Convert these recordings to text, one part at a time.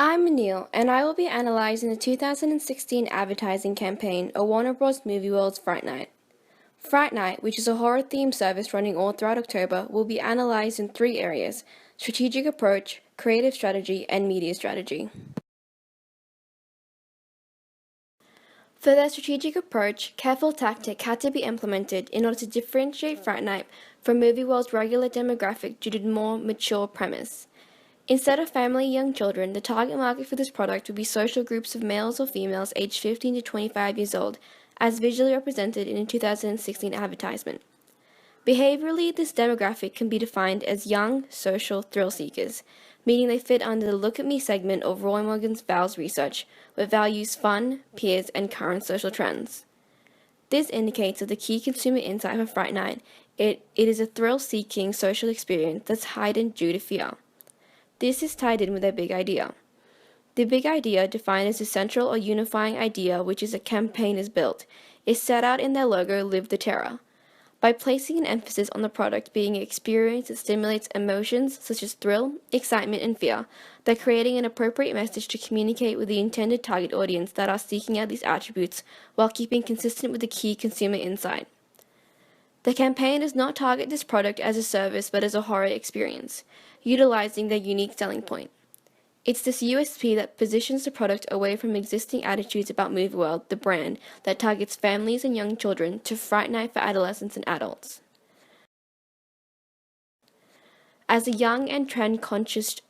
I'm Neil, and I will be analyzing the 2016 advertising campaign of Warner Bros. Movie World's Fright Night. Fright Night, which is a horror-themed service running all throughout October, will be analyzed in three areas: strategic approach, creative strategy, and media strategy. For their strategic approach, careful tactic had to be implemented in order to differentiate Fright Night from Movie World's regular demographic due to the more mature premise. Instead of family and young children, the target market for this product would be social groups of males or females aged 15 to 25 years old, as visually represented in a 2016 advertisement. Behaviorally, this demographic can be defined as young, social thrill seekers, meaning they fit under the Look at Me segment of Roy Morgan's VALS research, which values fun, peers, and current social trends. This indicates that the key consumer insight for Fright Night, it is a thrill-seeking social experience that's heightened due to fear. This is tied in with their big idea. The big idea, defined as a central or unifying idea which is a campaign is built, is set out in their logo, Live the Terror. By placing an emphasis on the product being an experience that stimulates emotions such as thrill, excitement, and fear, they're creating an appropriate message to communicate with the intended target audience that are seeking out these attributes while keeping consistent with the key consumer insight. The campaign does not target this product as a service but as a horror experience, utilizing their unique selling point. It's this USP that positions the product away from existing attitudes about Movie World, the brand, that targets families and young children, to Fright Night for adolescents and adults. As a young and trend-conscious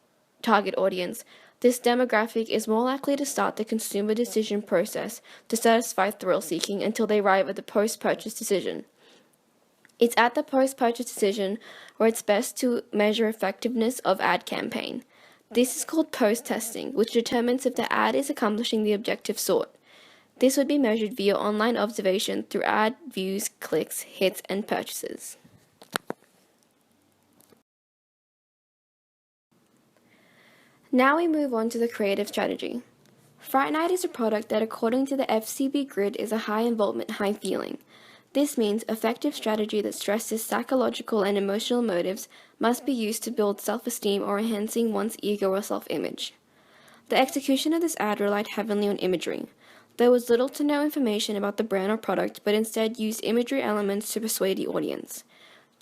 target audience, this demographic is more likely to start the consumer decision process to satisfy thrill-seeking until they arrive at the post-purchase decision. It's at the post-purchase decision where it's best to measure effectiveness of ad campaign. This is called post-testing, which determines if the ad is accomplishing the objective sought. This would be measured via online observation through ad views, clicks, hits, and purchases. Now we move on to the creative strategy. Fright Night is a product that, according to the FCB Grid, is a high involvement, high feeling. This means effective strategy that stresses psychological and emotional motives must be used to build self-esteem or enhancing one's ego or self-image. The execution of this ad relied heavily on imagery. There was little to no information about the brand or product, but instead used imagery elements to persuade the audience.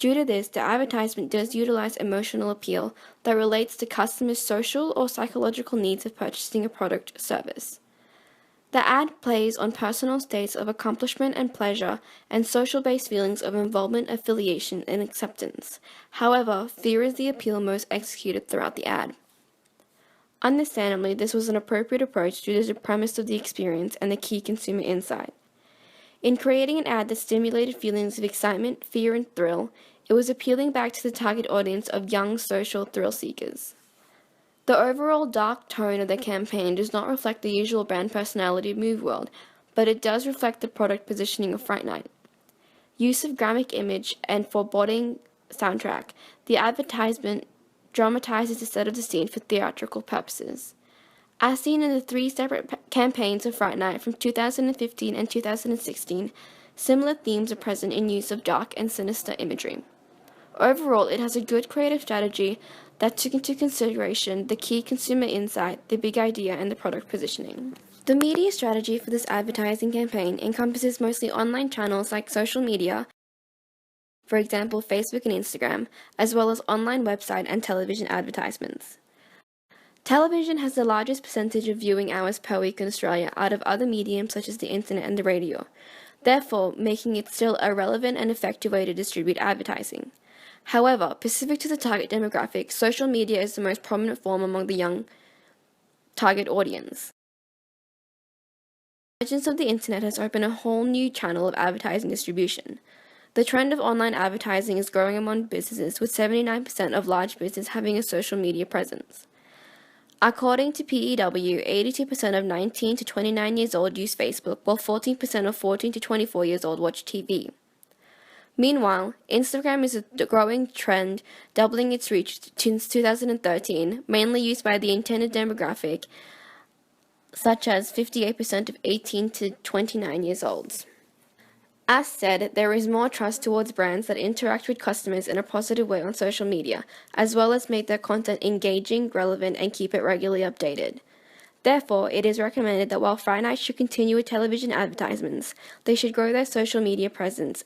Due to this, the advertisement does utilize emotional appeal that relates to customers' social or psychological needs of purchasing a product or service. The ad plays on personal states of accomplishment and pleasure and social-based feelings of involvement, affiliation, and acceptance. However, fear is the appeal most executed throughout the ad. Understandably, this was an appropriate approach due to the premise of the experience and the key consumer insight. In creating an ad that stimulated feelings of excitement, fear, and thrill, it was appealing back to the target audience of young social thrill seekers. The overall dark tone of the campaign does not reflect the usual brand personality of Movie World, but it does reflect the product positioning of Fright Night. Use of graphic image and foreboding soundtrack, the advertisement dramatizes the set of the scene for theatrical purposes. As seen in the three separate campaigns of Fright Night from 2015 and 2016, similar themes are present in use of dark and sinister imagery. Overall, it has a good creative strategy that took into consideration the key consumer insight, the big idea, and the product positioning. The media strategy for this advertising campaign encompasses mostly online channels like social media, for example Facebook and Instagram, as well as online website and television advertisements. Television has the largest percentage of viewing hours per week in Australia out of other mediums such as the internet and the radio, therefore making it still a relevant and effective way to distribute advertising. However, specific to the target demographic, social media is the most prominent form among the young target audience. The emergence of the internet has opened a whole new channel of advertising distribution. The trend of online advertising is growing among businesses, with 79% of large business having a social media presence. According to PEW, 82% of 19 to 29 years old use Facebook, while 14% of 14 to 24 years old watch TV. Meanwhile, Instagram is a growing trend, doubling its reach since 2013, mainly used by the intended demographic, such as 58% of 18 to 29 years olds. As said, there is more trust towards brands that interact with customers in a positive way on social media, as well as make their content engaging, relevant, and keep it regularly updated. Therefore, it is recommended that while Fright Night should continue with television advertisements, they should grow their social media presence